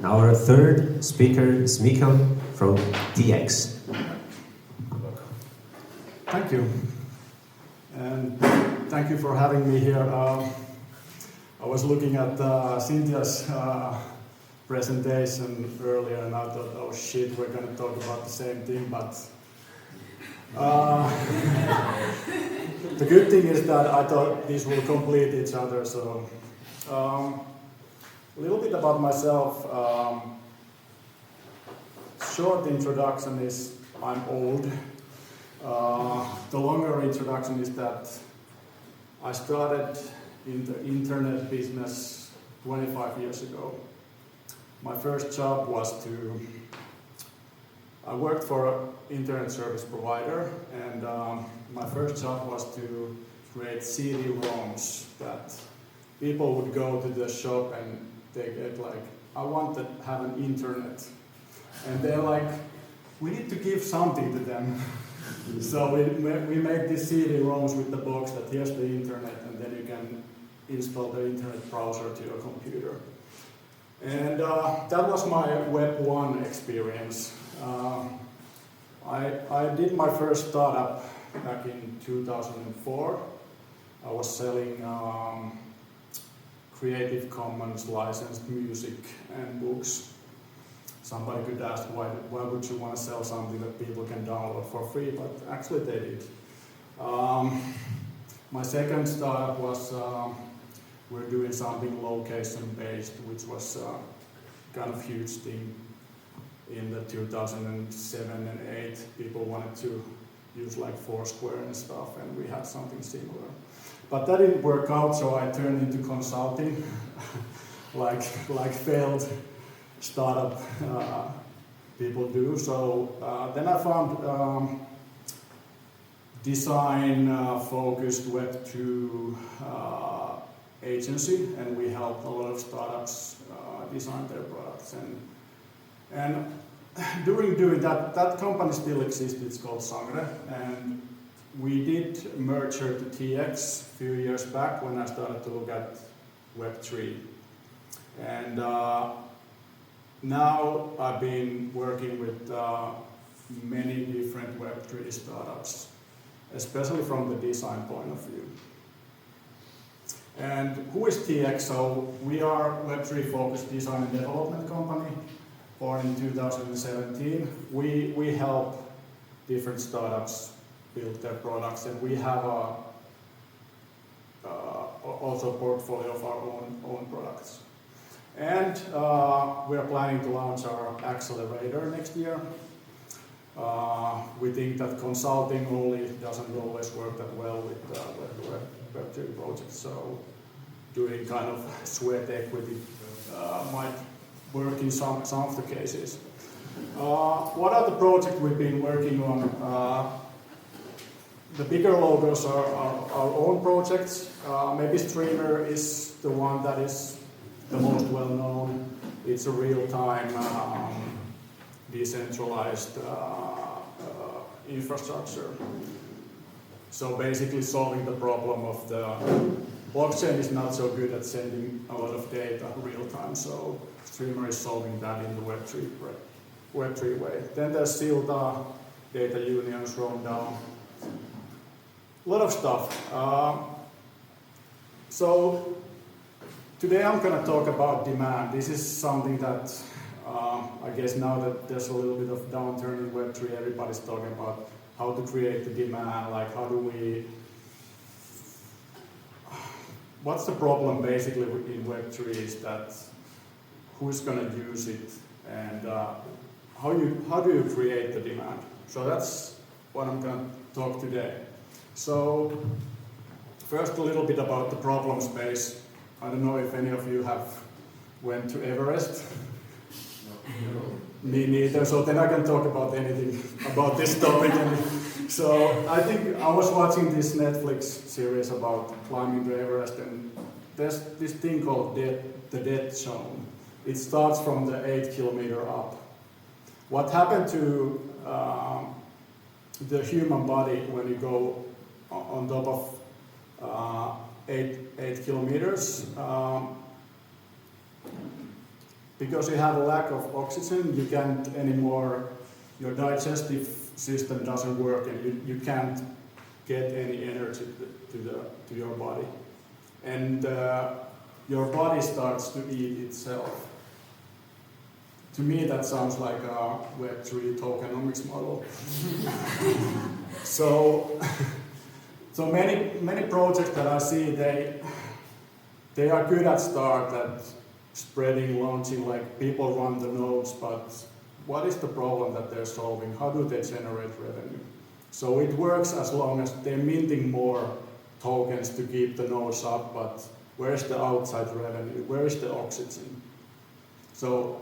our third speaker is Mikko from TX. Thank you. And thank you for having me here. I was looking at Cynthia's presentation earlier and I thought, oh shit, we're going to talk about the same thing, but the good thing is that I thought these will complete each other. So a little bit about myself. Short introduction is I'm old. The longer introduction is that I started in the internet business 25 years ago. My first job was I worked for an internet service provider, and my first job was to create CD-ROMs that people would go to the shop and they get like, I want to have an internet. And they're like, we need to give something to them. So we made these CD-ROMs with the box that here's the internet, and then you can install the internet browser to your computer. And that was my Web 1 experience. I did my first startup back in 2004. I was selling Creative Commons licensed music and books. Somebody could ask, why would you want to sell something that people can download for free? But actually they did. My second startup was we're doing something location-based, which was kind of huge thing in the 2007 and 8. People wanted to use like Foursquare and stuff, and we had something similar. But that didn't work out, so I turned into consulting, like failed startup people do. So then I found design-focused Web 2 agency, and we helped a lot of startups design their products. And during doing that, that company still exists. It's called Sangre, and we did merger to TX a few years back when I started to look at Web 3. And now I've been working with many different Web 3 startups, especially from the design point of view. And who is TX? So we are Web 3 focused design and development company, born in 2017. We help different startups build their products, and we have also a portfolio of our own products. And we are planning to launch our accelerator next year. We think that consulting only doesn't always work that well with Web 3 projects, so doing kind of sweat equity might work in some of the cases. What are the projects we've been working on? The bigger logos are our own projects. Maybe Streamer is the one that is the most well known. It's a real-time decentralized infrastructure. So basically solving the problem of the blockchain is not so good at sending a lot of data real-time, so Streamer is solving that in the Web3 way. Then there's Silta, data unions, rundown, a lot of stuff. So today I'm going to talk about demand. This is something that I guess now that there's a little bit of downturn in Web3, everybody's talking about how to create the demand, like how do we... What's the problem basically in Web3 is that who's going to use it and how do you create the demand? So that's what I'm going to talk today. So first a little bit about the problem space. I don't know if any of you have went to Everest. No. Me neither, so then I can talk about anything about this topic. So I think I was watching this Netflix series about climbing to Everest, and there's this thing called the death zone. It starts from the 8 kilometer up. What happened to the human body when you go on top of 8 kilometers? because you have a lack of oxygen, you can't anymore, your digestive system doesn't work and you can't get any energy to your body. And your body starts to eat itself. To me, that sounds like a Web3 tokenomics model. So many projects that I see, they are good at start at spreading, launching, like people run the nodes, but what is the problem that they're solving? How do they generate revenue? So it works as long as they're minting more tokens to keep the nodes up, but where's the outside revenue? Where is the oxygen? So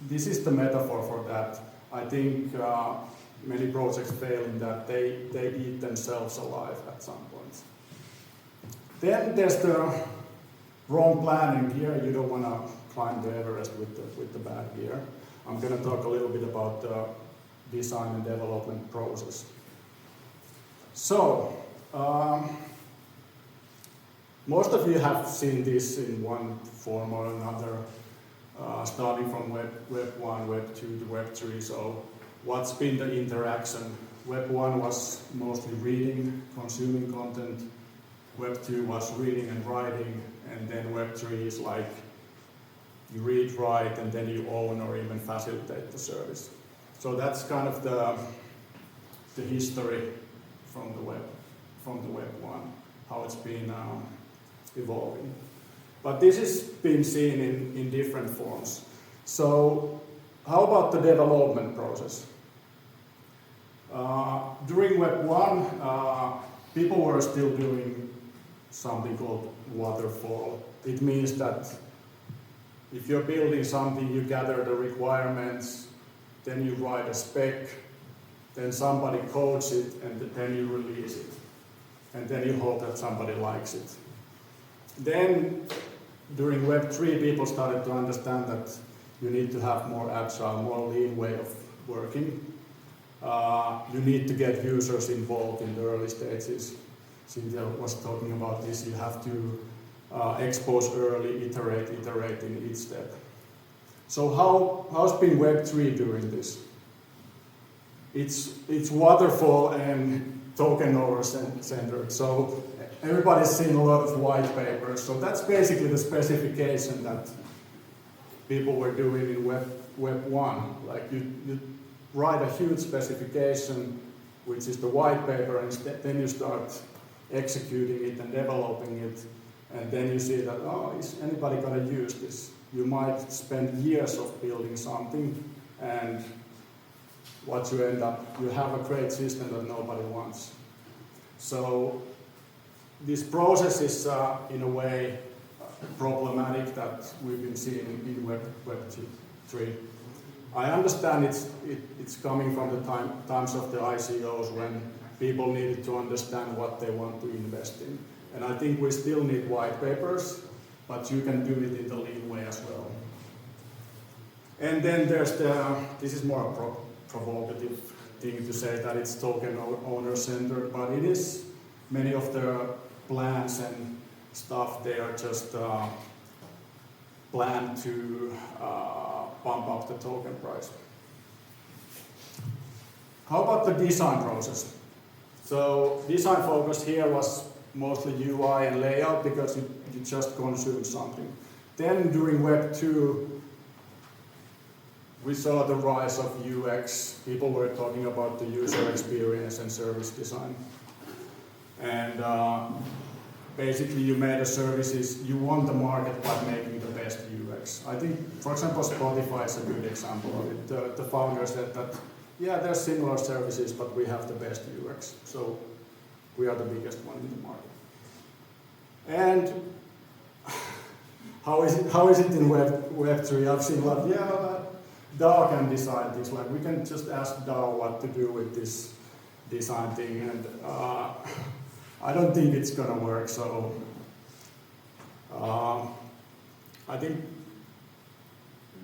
this is the metaphor for that. I think many projects fail in that they eat themselves alive at some point. Then there's the wrong planning here. You don't want to climb the Everest with the bad gear. I'm going to talk a little bit about the design and development process. So, most of you have seen this in one form or another, starting from Web 1, Web 2 to Web 3. So, what's been the interaction? Web 1 was mostly reading, consuming content. Web 2 was reading and writing. And then Web 3 is like you read, write, and then you own or even facilitate the service. So that's kind of the history from the Web 1, how it's been evolving. But this has been seen in different forms. So how about the development process? During Web 1, people were still doing something called waterfall. It means that if you're building something, you gather the requirements, then you write a spec, then somebody codes it, and then you release it. And then you hope that somebody likes it. Then, during Web 3, people started to understand that you need to have more agile, more lean way of working. You need to get users involved in the early stages. Cynthia was talking about this. You have to expose early, iterate in each step. So how's been Web 3 doing this? It's waterfall and token centered. So everybody's seen a lot of white papers. So that's basically the specification that people were doing in Web 1. Like you write a huge specification, which is the white paper, and then you start executing it and developing it. And then you see that, oh, is anybody going to use this? You might spend years of building something, and what you end up, you have a great system that nobody wants. So this process is, in a way, problematic that we've been seeing in Web 3. I understand it's coming from the times of the ICOs when people needed to understand what they want to invest in. And I think we still need white papers, but you can do it in the lean way as well. And then there's this is more a provocative thing to say that it's token owner-centered, but it is. Many of the plans and stuff, they are just planned to pump up the token price. How about the design process? So design focus here was mostly UI and layout because you just consume something. Then during Web 2, we saw the rise of UX. People were talking about the user experience and service design. And basically you made a services, you won the market by making the best UX. I think, for example, Spotify is a good example of it. The founder said that, yeah, there's similar services, but we have the best UX. So we are the biggest one in the market. And how is it in Web 3? I've seen like, yeah, DAO can decide this. Like, we can just ask DAO what to do with this design thing, and I don't think it's gonna work. So I think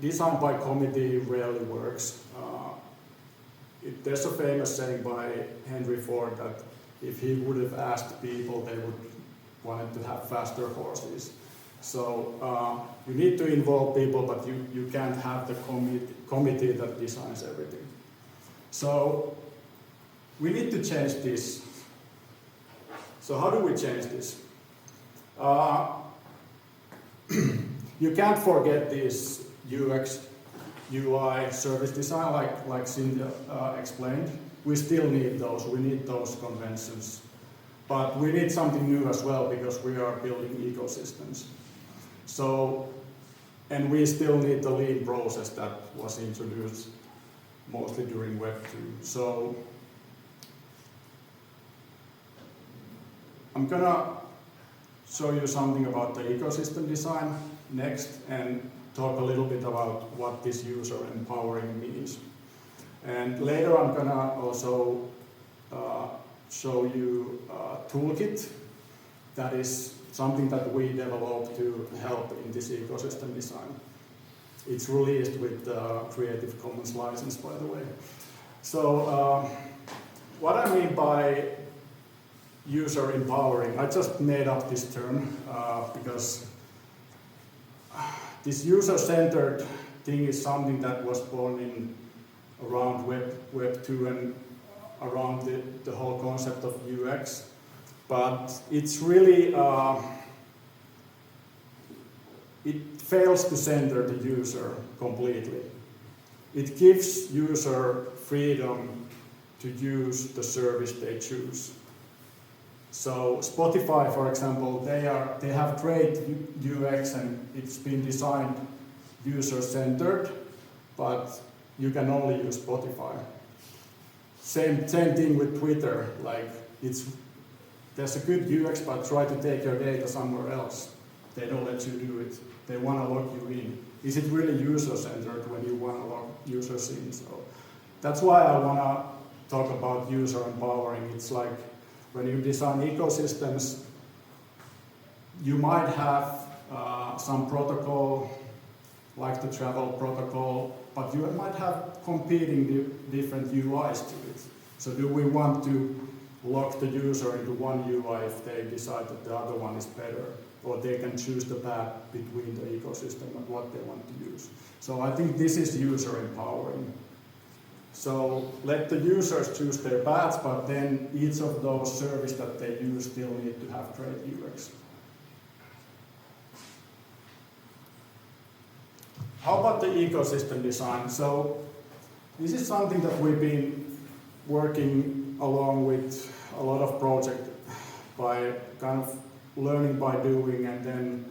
design by committee rarely works. There's a famous saying by Henry Ford that if he would have asked people, they would wanted to have faster horses. So you need to involve people, but you can't have the committee that designs everything. So we need to change this. So how do we change this? You can't forget this UX, UI, service design, like Cynthia explained. We still need those. We need those conventions. But we need something new as well because we are building ecosystems. So, and we still need the lean process that was introduced mostly during Web 2. So, I'm gonna show you something about the ecosystem design next and talk a little bit about what this user empowering means. And later I'm gonna also show you a toolkit that is something that we developed to help in this ecosystem design. It's released with the Creative Commons license, by the way. So what I mean by user empowering, I just made up this term because this user-centered thing is something that was born in around Web 2 and around the whole concept of UX. But it's really, it fails to center the user completely. It gives user freedom to use the service they choose. So Spotify, for example, they have great UX and it's been designed user-centered, but you can only use Spotify. Same thing with Twitter. Like there's a good UX, but try to take your data somewhere else. They don't let you do it. They want to log you in. Is it really user-centered when you want to log users in? So that's why I want to talk about user empowering. It's like when you design ecosystems, you might have some protocol, like the travel protocol, but you might have competing different UIs to it. So do we want to lock the user into one UI if they decide that the other one is better? Or they can choose the path between the ecosystem and what they want to use. So I think this is user empowering. So let the users choose their paths, but then each of those services that they use still need to have great UX. How about the ecosystem design? So this is something that we've been working along with a lot of projects by kind of learning by doing and then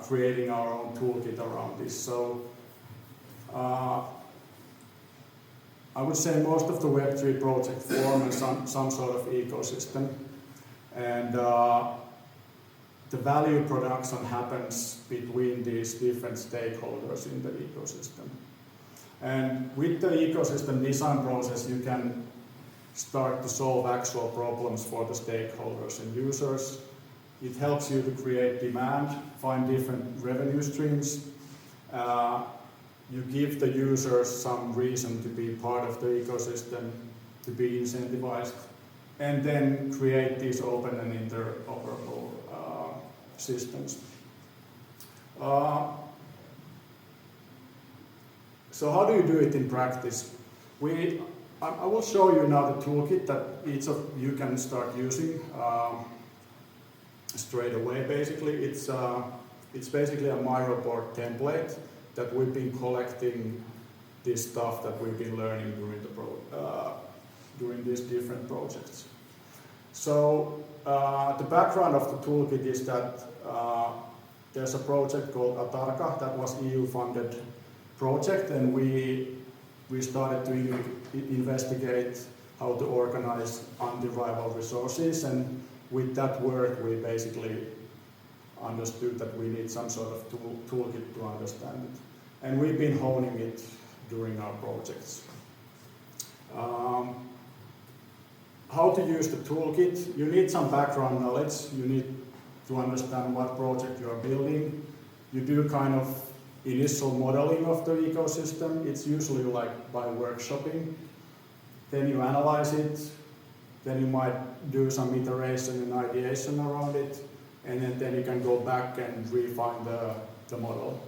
creating our own toolkit around this. So I would say most of the Web3 projects form in some sort of ecosystem. And the value production happens between these different stakeholders in the ecosystem. And with the ecosystem design process, you can start to solve actual problems for the stakeholders and users. It helps you to create demand, find different revenue streams. You give the users some reason to be part of the ecosystem, to be incentivized, and then create these open and interoperable systems. So how do you do it in practice? I will show you now the toolkit that each of you can start using straight away. Basically, it's basically a Miro-board template that we've been collecting this stuff that we've been learning during these different projects. So the background of the toolkit is that there's a project called Atarka that was EU-funded project, and we started to investigate how to organize underival resources, and with that work we basically understood that we need some sort of toolkit to understand it. And we've been honing it during our projects. How to use the toolkit? You need some background knowledge. You need to understand what project you are building. You do kind of initial modeling of the ecosystem. It's usually like by workshopping. Then you analyze it. Then you might do some iteration and ideation around it. and then you can go back and refine the model.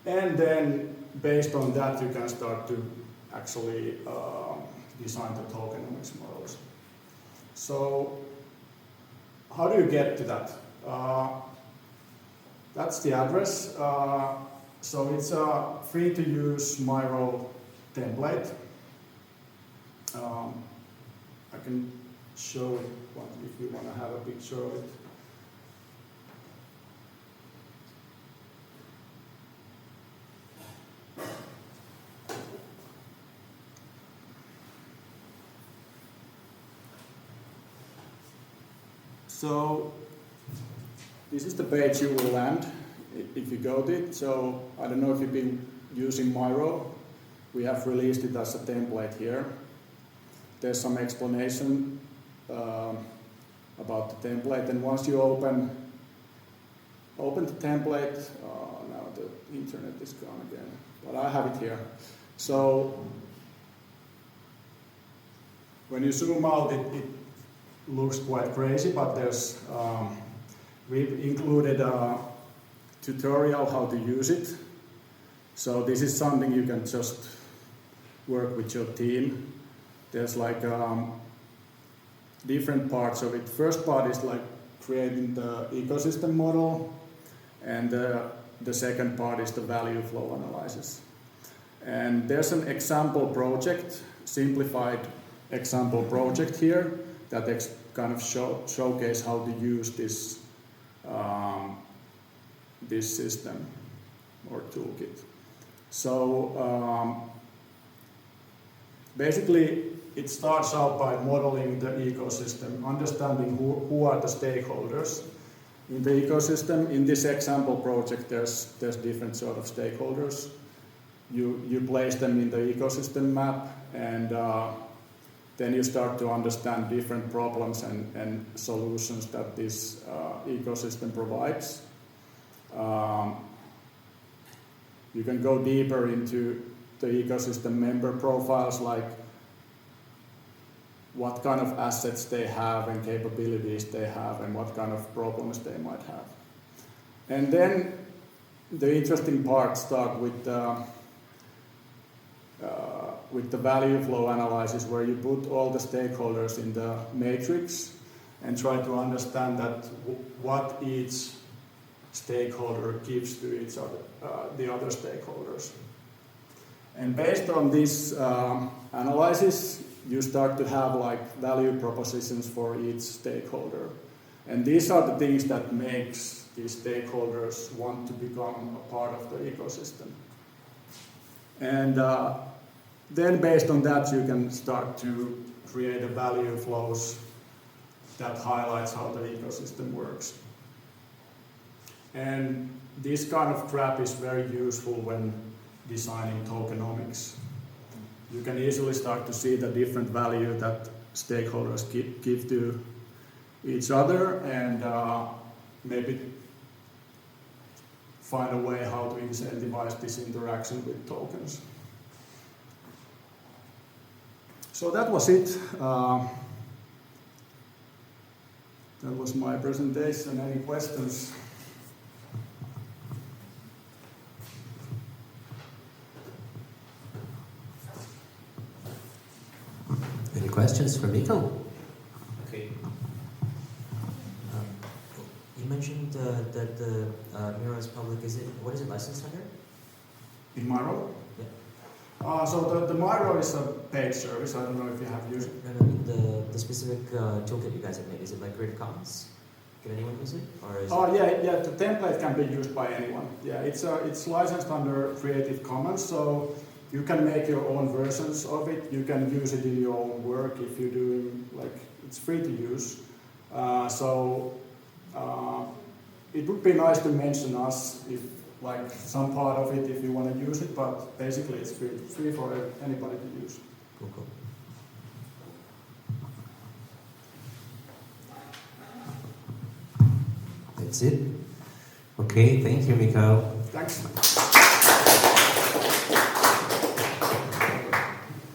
And then based on that you can start to actually design the tokenomics models. So how do you get to that? That's the address. So it's a free to use Miro template. I can show it if you want to have a picture of it. So this is the page you will land if you go to it. So I don't know if you've been using Miro. We have released it as a template here. There's some explanation about the template, and once you open the template, now the internet is gone again, but I have it here. So when you zoom out, it looks quite crazy, but there's we've included a tutorial how to use it. So this is something you can just work with your team. There's like different parts of it. First part is like creating the ecosystem model, and the second part is the value flow analysis. And there's an example project, simplified example project here that kind of showcase how to use this this system or toolkit. So basically it starts out by modeling the ecosystem, understanding who are the stakeholders in the ecosystem. In this example project there's different sort of stakeholders. You place them in the ecosystem map, and then you start to understand different problems and solutions that this ecosystem provides. You can go deeper into the ecosystem member profiles, like what kind of assets they have and capabilities they have and what kind of problems they might have. And then the interesting parts start with the value flow analysis, where you put all the stakeholders in the matrix and try to understand that what each stakeholder gives to each other, the other stakeholders. And based on this analysis, you start to have like value propositions for each stakeholder. And these are the things that makes these stakeholders want to become a part of the ecosystem. And then based on that, you can start to create a value flows that highlights how the ecosystem works. And this kind of graph is very useful when designing tokenomics. You can easily start to see the different value that stakeholders give to each other, and maybe find a way how to incentivize this interaction with tokens. So that was it. That was my presentation. Any questions? Any questions for Mikko? Okay. You mentioned that the Miro is public. What is it licensed under? In Miro? Yeah. So the Miro is a paid service. I don't know if you have used it. No, the specific toolkit you guys have made, is it like Creative Commons? Can anyone use it? Or is Yeah. The template can be used by anyone. Yeah, it's licensed under Creative Commons, so you can make your own versions of it. You can use it in your own work if you're doing, like, it's free to use. It would be nice to mention us if, like, some part of it if you want to use it, but basically it's free for anybody to use. Cool. That's it. Okay, thank you, Mikko. Thanks.